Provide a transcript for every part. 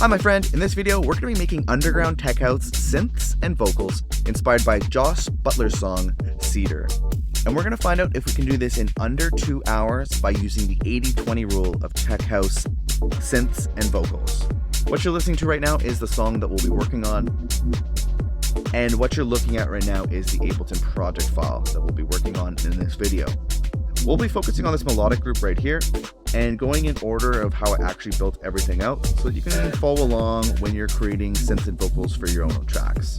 Hi my friend, in this video we're going to be making underground tech house synths and vocals inspired by Josh Butler's song Cedar. And we're going to find out if we can do this in under 2 hours by using the 80-20 rule of tech house, synths, and vocals. What you're listening to right now is the song that we'll be working on. And what you're looking at right now is the Ableton project file that we'll be working on in this video. We'll be focusing on this melodic group right here and going in order of how I actually built everything out so that you can follow along when you're creating synths and vocals for your own tracks.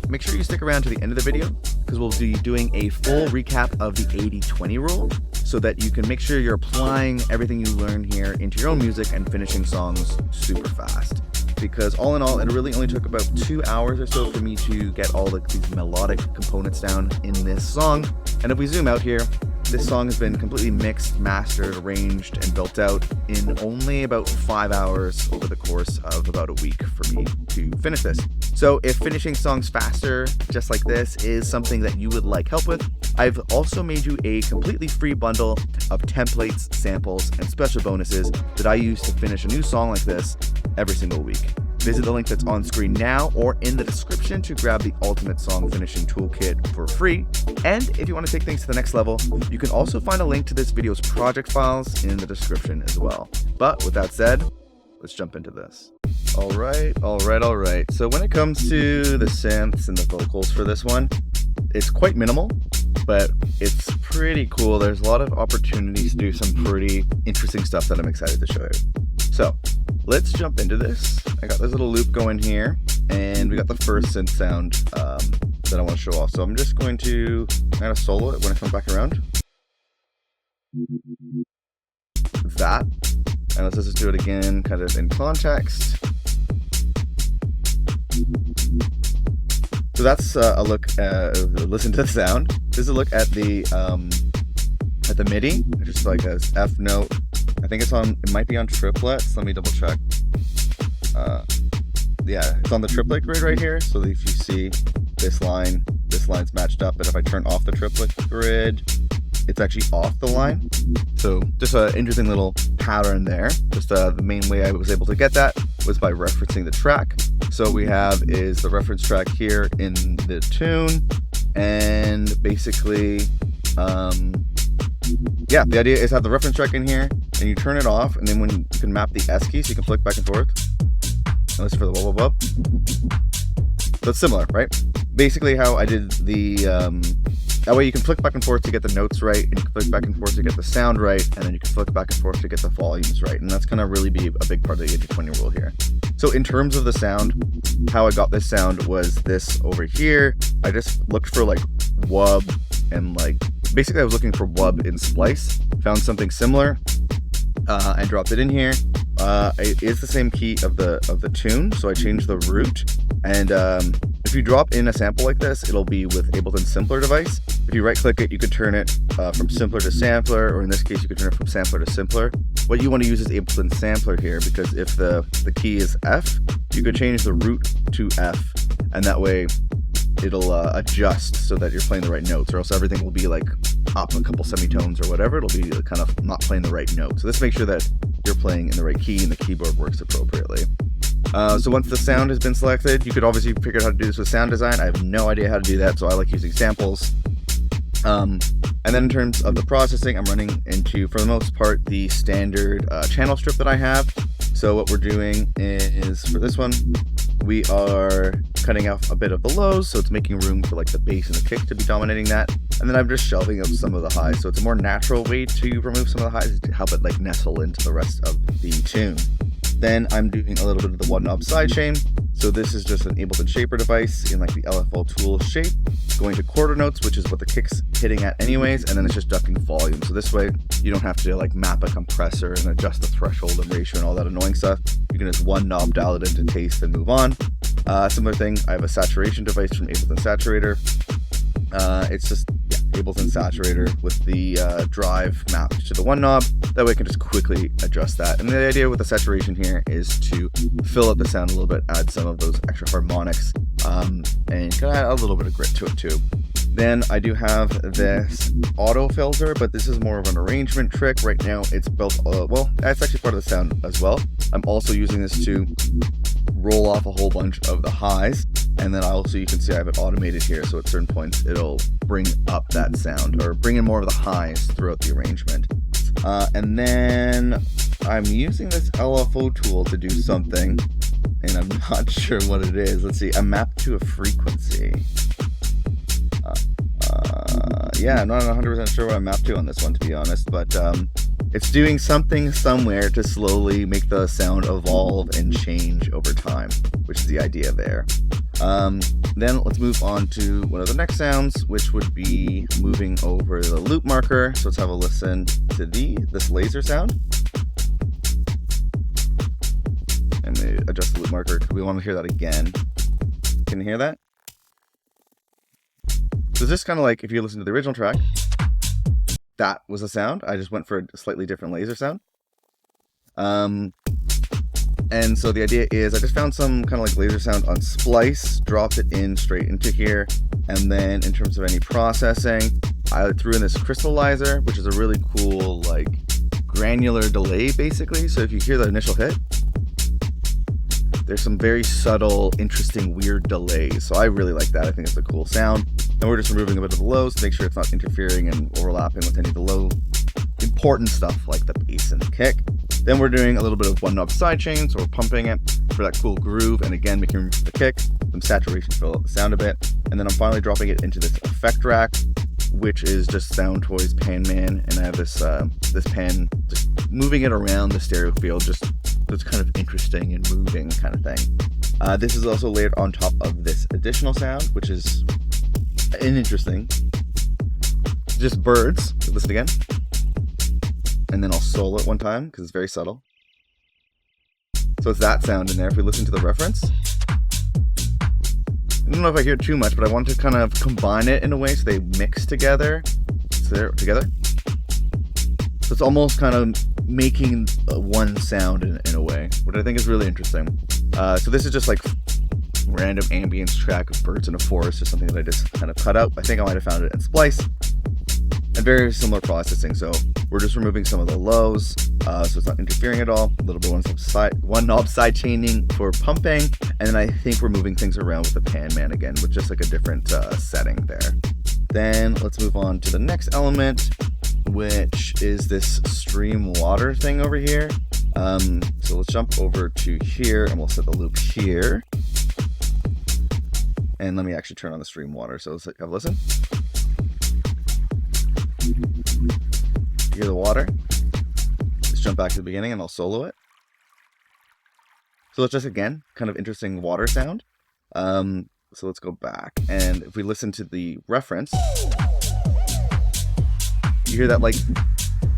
Make sure you stick around to the end of the video because we'll be doing a full recap of the 80-20 rule so that you can make sure you're applying everything you learn here into your own music and finishing songs super fast. Because all in all, it really only took about 2 hours or so for me to get all these melodic components down in this song. And if we zoom out here, this song has been completely mixed, mastered, arranged, and built out in only about 5 hours over the course of about a week for me to finish this. So if finishing songs faster, just like this, is something that you would like help with, I've also made you a completely free bundle of templates, samples, and special bonuses that I use to finish a new song like this every single week. Visit the link that's on screen now or in the description to grab the ultimate song finishing toolkit for free. And if you want to take things to the next level, you can also find a link to this video's project files in the description as well. But with that said, let's jump into this. All right. So when it comes to the synths and the vocals for this one, it's quite minimal, but it's pretty cool. There's a lot of opportunities to do some pretty interesting stuff that I'm excited to show you. So let's jump into this. I got this little loop going here, and we got the first synth sound that I want to show off. So I'm just going to kind of solo it when I come back around. That. And let's just do it again, kind of in context. So that's a look, listen to the sound. This is a look at the MIDI, just like a F note. I think it might be on triplets. Let me double check. Yeah, it's on the triplet grid right here. So if you see this line's matched up. But if I turn off the triplet grid, it's actually off the line. So just an interesting little pattern there. Just the main way I was able to get that was by referencing the track. So what we have is the reference track here in the tune, and basically, yeah, the idea is to have the reference track in here, and you turn it off, and then when you can map the S key, so you can flick back and forth. And listen for the wub wub wub. So it's similar, right? Basically, how I did the that way you can flick back and forth to get the notes right, and you can flick back and forth to get the sound right, and then you can flick back and forth to get the volumes right. And that's gonna really be a big part of the 80-20 rule here. So in terms of the sound, how I got this sound was this over here. I just looked for like wub and like, basically I was looking for wub in splice, found something similar, and dropped it in here. It is the same key of the tune, so I changed the root. And if you drop in a sample like this, it'll be with Ableton Simpler device. If you right click it, you could turn it from simpler to sampler, or in this case, you could turn it from sampler to simpler. What you want to use is Ableton Sampler here, because if the key is F, you could change the root to F, and that way it'll adjust so that you're playing the right notes, or else everything will be like up a couple semitones or whatever. It'll be kind of not playing the right note. So this makes sure that you're playing in the right key and the keyboard works appropriately. So once the sound has been selected, you could obviously figure out how to do this with sound design. I have no idea how to do that, so I like using samples. And then in terms of the processing, I'm running into, for the most part, the standard channel strip that I have. So what we're doing is, for this one, we are cutting off a bit of the lows, so it's making room for like the bass and the kick to be dominating that. And then I'm just shelving up some of the highs, so it's a more natural way to remove some of the highs to help it like nestle into the rest of the tune. Then I'm doing a little bit of the one knob sidechain. So this is just an Ableton shaper device in like the LFO tool shape, going to quarter notes, which is what the kick's hitting at anyways, and then it's just ducking volume. So this way you don't have to like map a compressor and adjust the threshold and ratio and all that annoying stuff. You can just one knob dial it into taste and move on. Similar thing, I have a saturation device from Ableton Saturator. It's just Ableton Saturator with the drive mapped to the one knob. That way I can just quickly adjust that. And the idea with the saturation here is to fill up the sound a little bit, add some of those extra harmonics, and kind of add a little bit of grit to it too. Then I do have this auto filter, but this is more of an arrangement trick. Right now it's built, well, that's actually part of the sound as well. I'm also using this to roll off a whole bunch of the highs. And then also you can see I have it automated here. So at certain points, it'll bring up that sound or bring in more of the highs throughout the arrangement. And then I'm using this LFO tool to do something, and I'm not sure what it is. Let's see, I mapped to a frequency. Yeah, I'm not 100% sure what I mapped to on this one, to be honest, but it's doing something somewhere to slowly make the sound evolve and change over time, which is the idea there. Then let's move on to one of the next sounds, which would be moving over the loop marker. So let's have a listen to this laser sound. And adjust the loop marker because we want to hear that again. Can you hear that? So this is kind of like if you listen to the original track, that was a sound. I just went for a slightly different laser sound. And so the idea is I just found some kind of like laser sound on Splice, dropped it in straight into here. And then in terms of any processing, I threw in this crystallizer, which is a really cool, like granular delay basically. So if you hear the initial hit, there's some very subtle, interesting, weird delays. So I really like that. I think it's a cool sound. And we're just removing a bit of the lows to make sure it's not interfering and overlapping with any of the low important stuff like the bass and the kick. Then we're doing a little bit of one knob sidechain, so we're pumping it for that cool groove. And again, making room for the kick, some saturation to fill out the sound a bit. And then I'm finally dropping it into this effect rack, which is just Soundtoys Pan Man. And I have this this pan, just moving it around the stereo field, just it's kind of interesting and moving kind of thing. This is also layered on top of this additional sound, which is an interesting, just birds. Listen again. And then I'll solo it one time because it's very subtle. So it's that sound in there. If we listen to the reference, I don't know if I hear too much, but I want to kind of combine it in a way so they mix together. So they're together. So it's almost kind of making one sound in a way, which I think is really interesting. So this is just like random ambience track of birds in a forest or something that I just kind of cut out. I think I might have found it in Splice. And very similar processing. So we're just removing some of the lows, so it's not interfering at all. A little bit one knob side chaining for pumping, and then I think we're moving things around with the Pan Man again, with just like a different setting there. Then let's move on to the next element, which is this stream water thing over here. So let's jump over to here, and we'll set the loop here. And let me actually turn on the stream water. So let's have a listen. You hear the water? Let's jump back to the beginning and I'll solo it. So let's just, again, kind of interesting water sound. So let's go back. And if we listen to the reference, you hear that like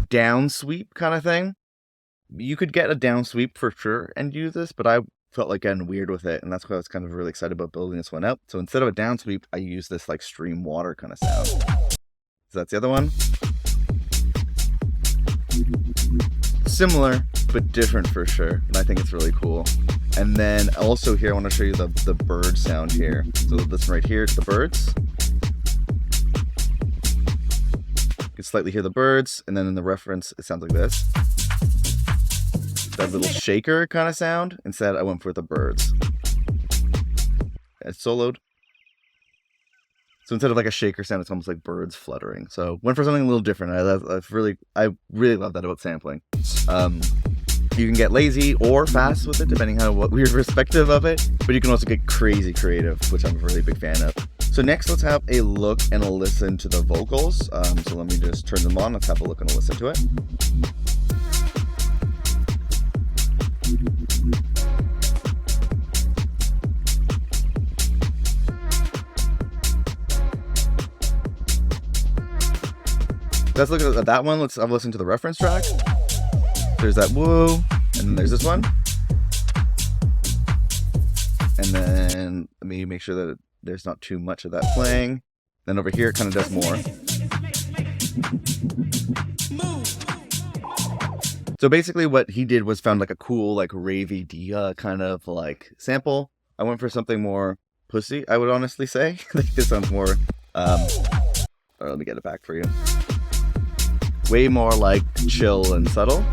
down sweep kind of thing. You could get a down sweep for sure and use this, but I felt like getting weird with it. And that's why I was kind of really excited about building this one out. So instead of a down sweep, I use this like stream water kind of sound. So that's the other one. Similar, but different for sure. And I think it's really cool. And then also here, I want to show you the bird sound here. So listen right here to the birds. You can slightly hear the birds. And then in the reference, it sounds like this. That little shaker kind of sound. Instead, I went for the birds. It's soloed. So instead of like a shaker sound, it's almost like birds fluttering. So went for something a little different. I really love that about sampling. You can get lazy or fast with it, depending on what your perspective of it. But you can also get crazy creative, which I'm a really big fan of. So next, let's have a look and a listen to the vocals. So let me just turn them on. Let's have a look and a listen to it. Let's look at that one. Let's have a listen to the reference track. There's that woo, and then there's this one. And then let me make sure that there's not too much of that playing. Then over here, it kind of does more. So basically what he did was found like a cool, like ravey dia kind of like sample. I went for something more pussy, I would honestly say. I think this sounds more Let me get it back for you. Way more like chill and subtle.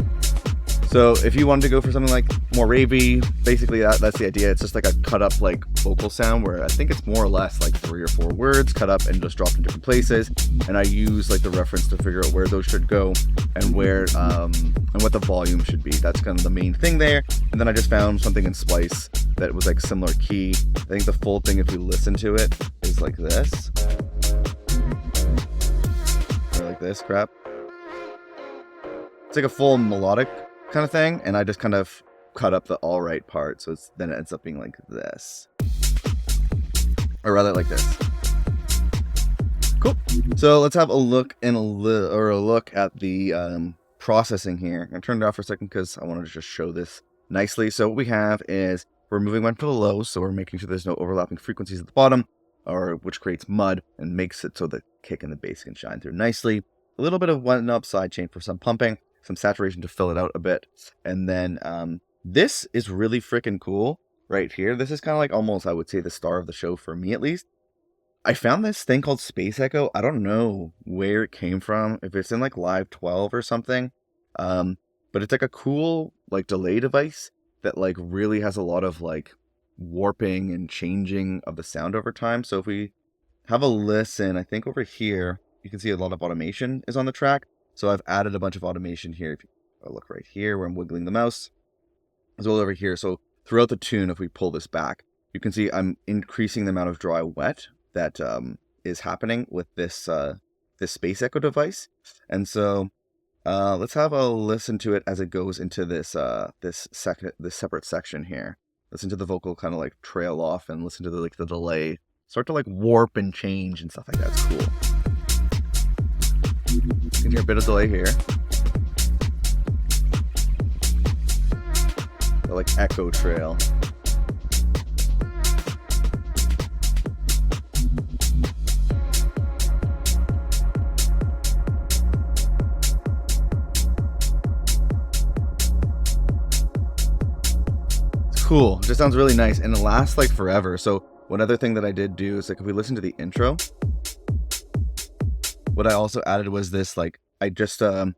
So if you wanted to go for something like more ravey, basically that's the idea. It's just like a cut up like vocal sound where I think it's more or less like 3 or 4 words cut up and just dropped in different places. And I use like the reference to figure out where those should go and where and what the volume should be. That's kind of the main thing there. And then I just found something in Splice that was like similar key. I think the full thing, if you listen to it, is like this. Or like this crap. It's like a full melodic kind of thing, and I just kind of cut up the all right part, so then it ends up being like this, or rather like this. Cool. So let's have a look at the processing here. I'm gonna turn it off for a second because I wanted to just show this nicely. So what we have is we're moving one to the low, so we're making sure there's no overlapping frequencies at the bottom, which creates mud and makes it so the kick and the bass can shine through nicely. A little bit of one up sidechain for some pumping, some saturation to fill it out a bit. And then this is really freaking cool right here. This is kind of like almost, I would say, the star of the show for me, at least. I found this thing called Space Echo. I don't know where it came from, if it's in like Live 12 or something. But it's like a cool like delay device that like really has a lot of like warping and changing of the sound over time. So if we have a listen, I think over here, you can see a lot of automation is on the track. So I've added a bunch of automation here. If you look right here where I'm wiggling the mouse, as well over here. So throughout the tune, if we pull this back, you can see I'm increasing the amount of dry wet that is happening with this this Space Echo device. And so let's have a listen to it as it goes into this this separate section here. Listen to the vocal kind of like trail off and listen to the delay start to like warp and change and stuff like that. It's cool. You can hear a bit of delay here. The like echo trail. It's cool. It just sounds really nice and it lasts like forever. So one other thing that I did do is like if we listen to the intro, what I also added was this, like, I just, like,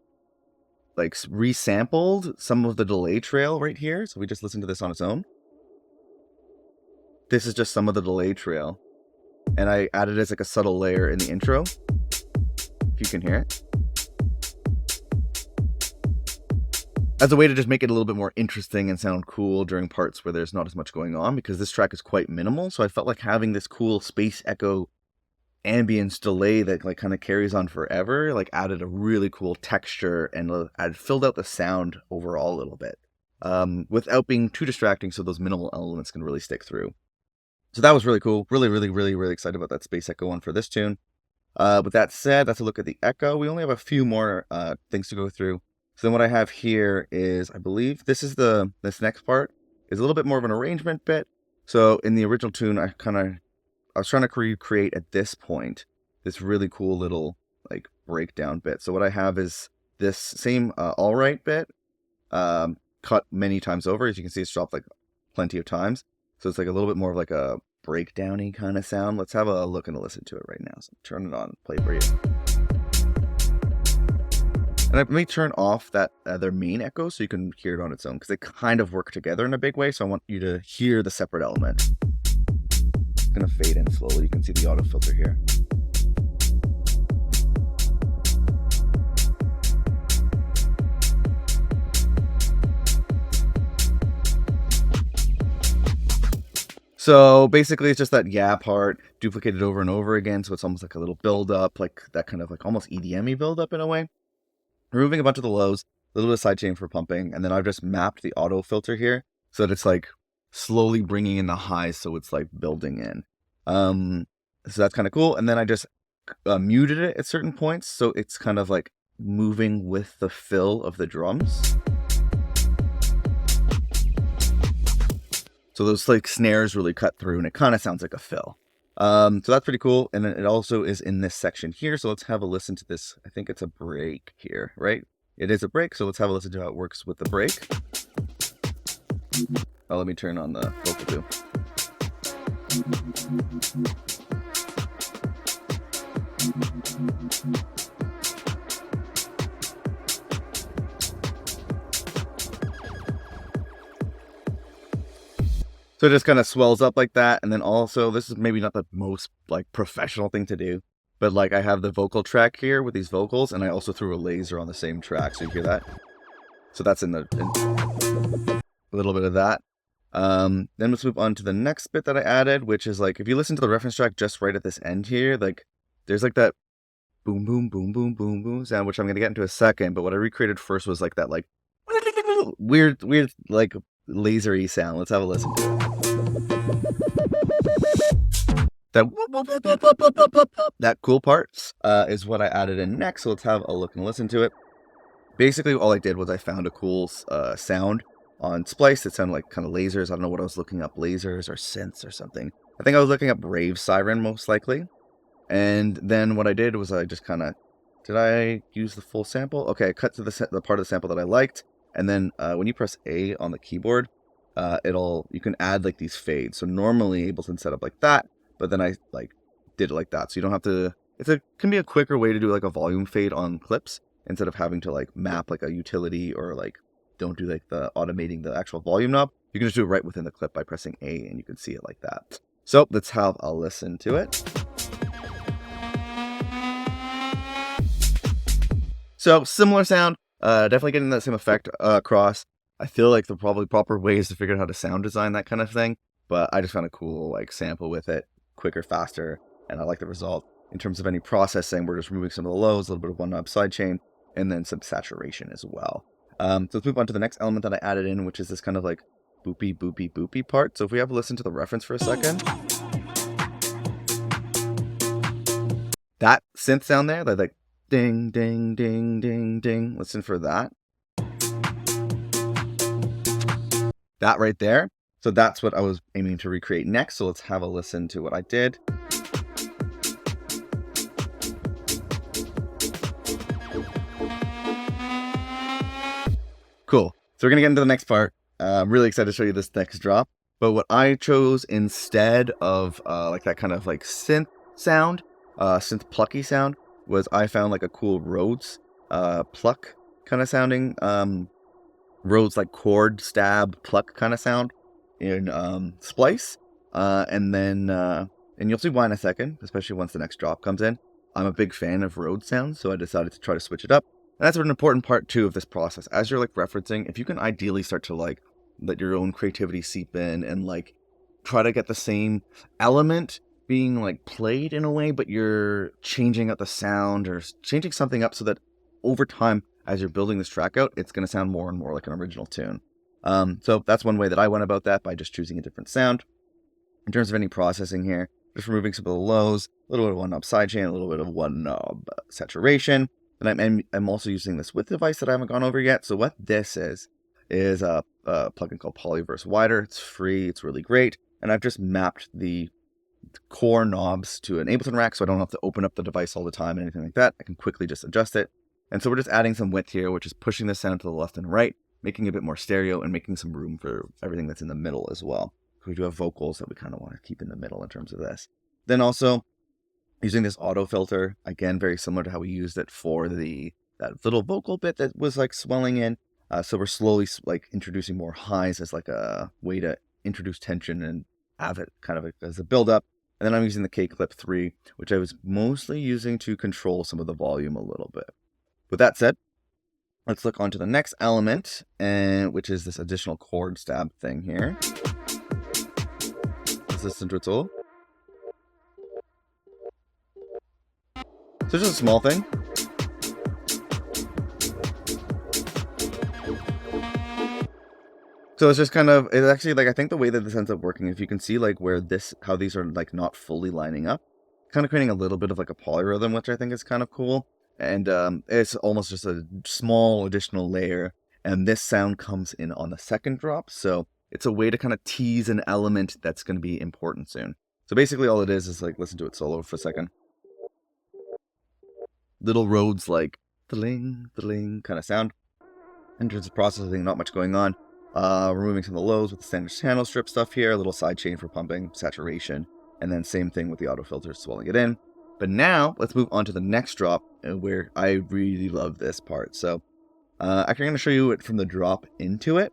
resampled some of the delay trail right here. So we just listen to this on its own. This is just some of the delay trail. And I added it as, like, a subtle layer in the intro. If you can hear it. As a way to just make it a little bit more interesting and sound cool during parts where there's not as much going on. Because this track is quite minimal. So I felt like having this cool Space Echo ambience delay that like kind of carries on forever, like added a really cool texture and filled out the sound overall a little bit, without being too distracting, so those minimal elements can really stick through. So that was really cool. Really excited about that Space Echo one for this tune. With that said, that's a look at the Echo. We only have a few more things to go through. So then what I have here is, I believe this next part is a little bit more of an arrangement bit. So in the original tune, I was trying to recreate at this point this really cool little like breakdown bit. So what I have is this same all right bit cut many times over. As you can see, it's dropped like plenty of times. So it's like a little bit more of like a breakdowny kind of sound. Let's have a look and a listen to it right now. So turn it on, play for you. And I may turn off that their main echo so you can hear it on its own, because they kind of work together in a big way. So I want you to hear the separate element. Gonna fade in slowly. You can see the auto filter here. So basically it's just that yeah part duplicated over and over again. So it's almost like a little build up, like that kind of like almost EDM-y build up in a way. Removing a bunch of the lows, a little bit of sidechain for pumping, and then I've just mapped the auto filter here so that it's like slowly bringing in the highs, so it's like building in. So that's kind of cool. And then I just muted it at certain points, so it's kind of like moving with the fill of the drums. So those like snares really cut through, and it kind of sounds like a fill. So that's pretty cool. And then it also is in this section here. So let's have a listen to this. I think it's a break here, right? It is a break. So let's have a listen to how it works with the break. Oh, let me turn on the vocal too. So it just kind of swells up like that. And then also, this is maybe not the most like professional thing to do, but like I have the vocal track here with these vocals, and I also threw a laser on the same track. So you hear that? So that's in a little bit of that. Then let's move on to the next bit that I added, which is like, if you listen to the reference track just right at this end here, like there's like that boom, boom, boom, boom, boom, boom sound, which I'm going to get into a second. But what I recreated first was like that, like weird, like lasery sound. Let's have a listen to it. That cool part is what I added in next. So let's have a look and listen to it. Basically, all I did was I found a cool sound on Splice that sounded like kind of lasers. I don't know what I was looking up, lasers or synths or something. I think I was looking up rave siren most likely. And then what I did was I just kind of, did I use the full sample? Okay, I cut to the part of the sample that I liked. And then when you press A on the keyboard, you can add like these fades. So normally Ableton set up like that, but then I like did it like that. So you don't have to, can be a quicker way to do like a volume fade on clips instead of having to like map like a utility or like don't do like the automating the actual volume knob. You can just do it right within the clip by pressing A and you can see it like that. So let's have a listen to it. So similar sound, definitely getting that same effect across. I feel like the probably proper ways to figure out how to sound design that kind of thing, but I just found a cool like sample with it, quicker, faster, and I like the result. In terms of any processing, we're just removing some of the lows, a little bit of one knob sidechain, and then some saturation as well. So let's move on to the next element that I added in, which is this kind of like boopy, boopy, boopy part. So if we have a listen to the reference for a second, that synth sound there, that like ding, ding, ding, ding, ding. Listen for that. That right there. So that's what I was aiming to recreate next. So let's have a listen to what I did. Cool. So we're going to get into the next part. I'm really excited to show you this next drop. But what I chose instead of like that kind of like synth sound, synth plucky sound, was I found like a cool Rhodes pluck kind of sounding, Rhodes like chord stab pluck kind of sound in Splice. And you'll see why in a second, especially once the next drop comes in. I'm a big fan of Rhodes sounds, so I decided to try to switch it up. And that's an important part too of this process. As you're like referencing, if you can ideally start to like let your own creativity seep in and like try to get the same element being like played in a way, but you're changing up the sound or changing something up so that over time, as you're building this track out, it's going to sound more and more like an original tune. So that's one way that I went about that, by just choosing a different sound. In terms of any processing here, just removing some of the lows, a little bit of one knob sidechain, a little bit of one knob saturation. And I'm also using this width device that I haven't gone over yet. So what this is a plugin called Polyverse Wider. It's free. It's really great. And I've just mapped the core knobs to an Ableton rack, so I don't have to open up the device all the time and anything like that. I can quickly just adjust it. And so we're just adding some width here, which is pushing the sound to the left and right, making it a bit more stereo and making some room for everything that's in the middle as well. We do have vocals that we kind of want to keep in the middle in terms of this. Then also using this auto filter, again, very similar to how we used it for that little vocal bit that was like swelling in. So we're slowly like introducing more highs as like a way to introduce tension and have it kind of as a build up. And then I'm using the K-Clip 3, which I was mostly using to control some of the volume a little bit. With that said, let's look onto the next element, which is this additional chord stab thing here. Let's listen to it all. So just a small thing. So it's just kind of, it's actually like, I think the way that this ends up working, if you can see like how these are like not fully lining up, kind of creating a little bit of like a polyrhythm, which I think is kind of cool. And it's almost just a small additional layer. And this sound comes in on the second drop. So it's a way to kind of tease an element that's going to be important soon. So basically all it is like, listen to it solo for a second. Little Rhodes like the-ling kind of sound. In terms of processing, not much going on. Removing some of the lows with the standard channel strip stuff here, a little side chain for pumping, saturation, and then same thing with the auto filters, swelling it in. But now let's move on to the next drop, where I really love this part. So actually I'm going to show you it from the drop into it,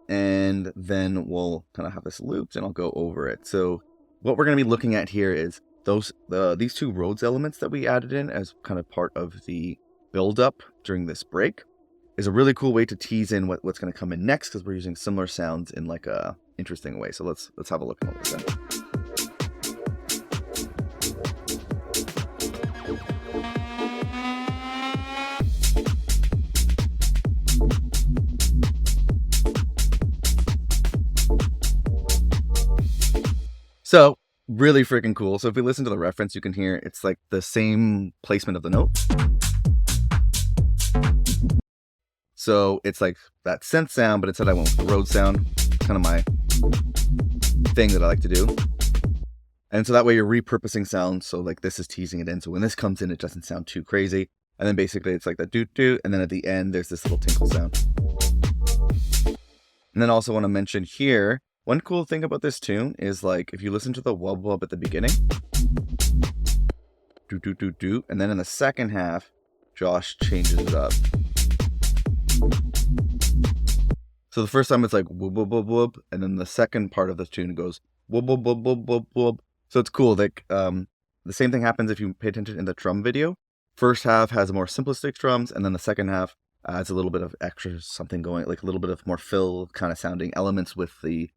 and then we'll kind of have this looped and I'll go over it. So what we're going to be looking at here is these two Rhodes elements that we added in as kind of part of the build up during this break is a really cool way to tease in what's going to come in next, because we're using similar sounds in like a interesting way. So let's have a look at what we're doing. So really freaking cool. So if we listen to the reference, you can hear it's like the same placement of the note. So it's like that synth sound, but instead I went with the Rhodes sound. Kind of my thing that I like to do. And so that way you're repurposing sounds. So like this is teasing it in. So when this comes in, it doesn't sound too crazy. And then basically it's like that doot doot. And then at the end, there's this little tinkle sound. And then also want to mention here, one cool thing about this tune is like, if you listen to the wub wub at the beginning, doot doot doot doot. And then in the second half, Josh changes it up. So the first time it's like whoop whoop whoop whoop, and then the second part of the tune goes whoop whoop whoop whoop whoop whoop. So it's cool. Like the same thing happens if you pay attention in the drum video. First half has more simplistic drums, and then the second half adds a little bit of extra something going, like a little bit of more fill kind of sounding elements with the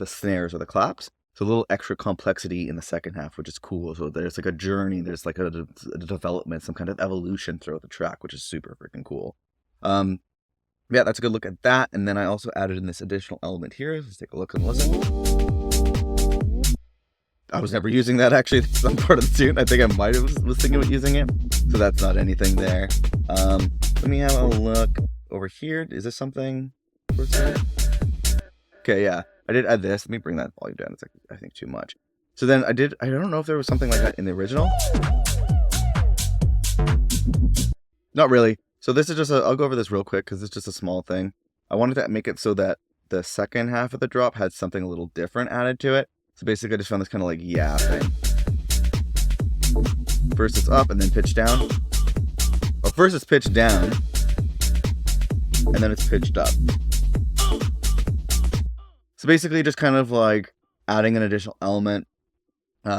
snares or the claps. So a little extra complexity in the second half, which is cool. So there's like a journey, there's like a development, some kind of evolution throughout the track, which is super freaking cool. Yeah, that's a good look at that. And then I also added in this additional element here. Let's take a look and listen. I was never using that actually. That's some part of the tune. I think I might have was thinking about using it. So that's not anything there. Let me have a look over here. Is this something? Okay, yeah. I did add this. Let me bring that volume down. It's like, I think too much. So then I don't know if there was something like that in the original. Not really. So this is just I'll go over this real quick because it's just a small thing. I wanted to make it so that the second half of the drop had something a little different added to it. So basically I just found this kind of like yeah thing. First it's up and then pitched down. Well, first it's pitched down and then it's pitched up. So basically just kind of like adding an additional element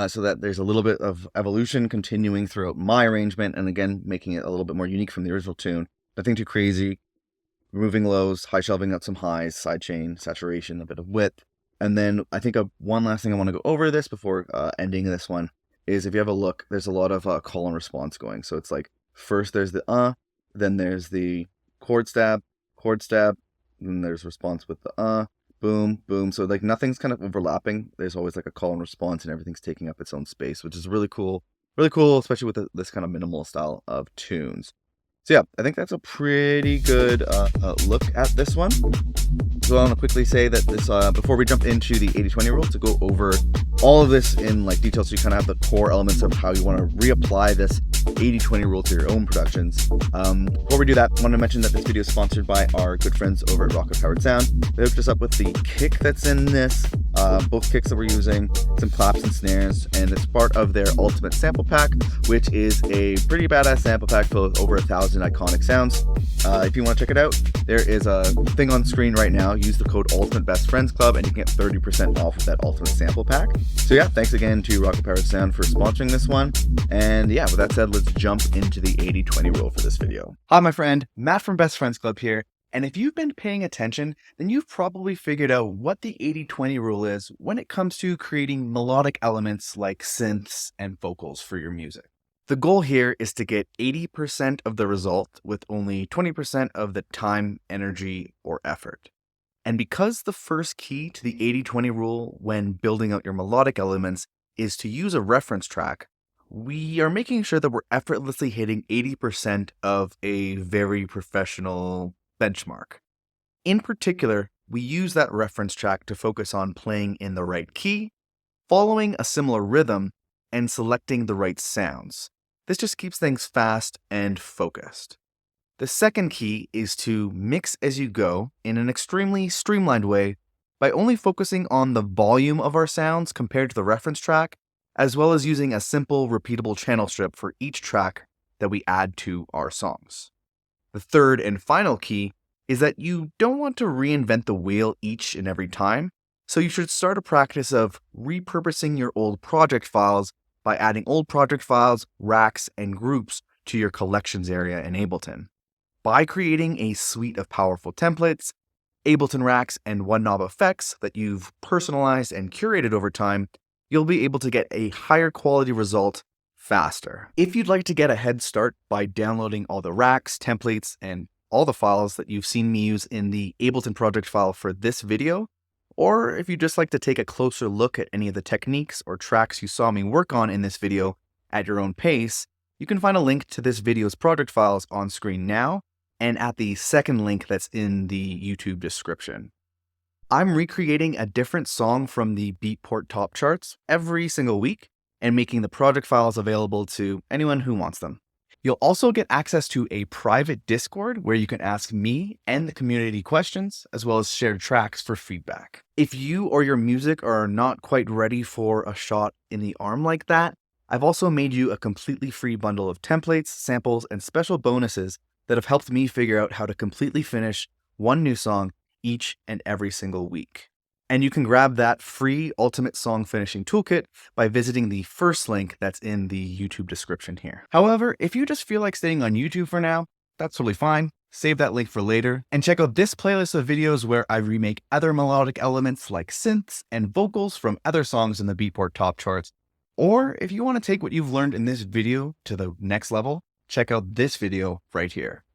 so that there's a little bit of evolution continuing throughout my arrangement, and again, making it a little bit more unique from the original tune. Nothing too crazy. Removing lows, high shelving out some highs, sidechain, saturation, a bit of width. And then I think one last thing I want to go over this before ending this one is if you have a look, there's a lot of call and response going. So it's like first there's the then there's the chord stab, then there's response with the boom, boom. So like nothing's kind of overlapping. There's always like a call and response, and everything's taking up its own space, which is really cool, especially with this kind of minimal style of tunes. So yeah, I think that's a pretty good look at this one. So I want to quickly say that this before we jump into the 80-20 rule, to go over all of this in like detail, so you kind of have the core elements of how you want to reapply this 80-20 rule to your own productions. Before we do that, I want to mention that this video is sponsored by our good friends over at Rocket Powered Sound. They hooked us up with the kick that's in this, both kicks that we're using, some claps and snares, and it's part of their Ultimate Sample Pack, which is a pretty badass sample pack filled with over 1,000 iconic sounds. If you want to check it out, there is a thing on screen right now. Use the code Ultimate Best Friends Club and you can get 30% off of that Ultimate Sample Pack. So yeah, thanks again to Rocket Powered Sound for sponsoring this one. And yeah, with that said, let's jump into the 80-20 rule for this video. Hi, my friend, Matt from Best Friends Club here. And if you've been paying attention, then you've probably figured out what the 80-20 rule is when it comes to creating melodic elements like synths and vocals for your music. The goal here is to get 80% of the result with only 20% of the time, energy, or effort. And because the first key to the 80-20 rule when building out your melodic elements is to use a reference track, we are making sure that we're effortlessly hitting 80% of a very professional benchmark. In particular, we use that reference track to focus on playing in the right key, following a similar rhythm, and selecting the right sounds. This just keeps things fast and focused. The second key is to mix as you go in an extremely streamlined way by only focusing on the volume of our sounds compared to the reference track, as well as using a simple repeatable channel strip for each track that we add to our songs. The third and final key is that you don't want to reinvent the wheel each and every time, so you should start a practice of repurposing your old project files by adding old project files, racks, and groups to your collections area in Ableton. By creating a suite of powerful templates, Ableton racks, and one-knob effects that you've personalized and curated over time, you'll be able to get a higher quality result faster. If you'd like to get a head start by downloading all the racks, templates, and all the files that you've seen me use in the Ableton project file for this video, or if you'd just like to take a closer look at any of the techniques or tracks you saw me work on in this video at your own pace, you can find a link to this video's project files on screen now and at the second link that's in the YouTube description. I'm recreating a different song from the Beatport top charts every single week and making the project files available to anyone who wants them. You'll also get access to a private Discord where you can ask me and the community questions, as well as share tracks for feedback. If you or your music are not quite ready for a shot in the arm like that, I've also made you a completely free bundle of templates, samples, and special bonuses that have helped me figure out how to completely finish one new song each and every single week. And you can grab that free Ultimate Song Finishing Toolkit by visiting the first link that's in the YouTube description here. However, if you just feel like staying on YouTube for now, that's totally fine. Save that link for later, and check out this playlist of videos where I remake other melodic elements like synths and vocals from other songs in the Beatport top charts. Or if you want to take what you've learned in this video to the next level, check out this video right here.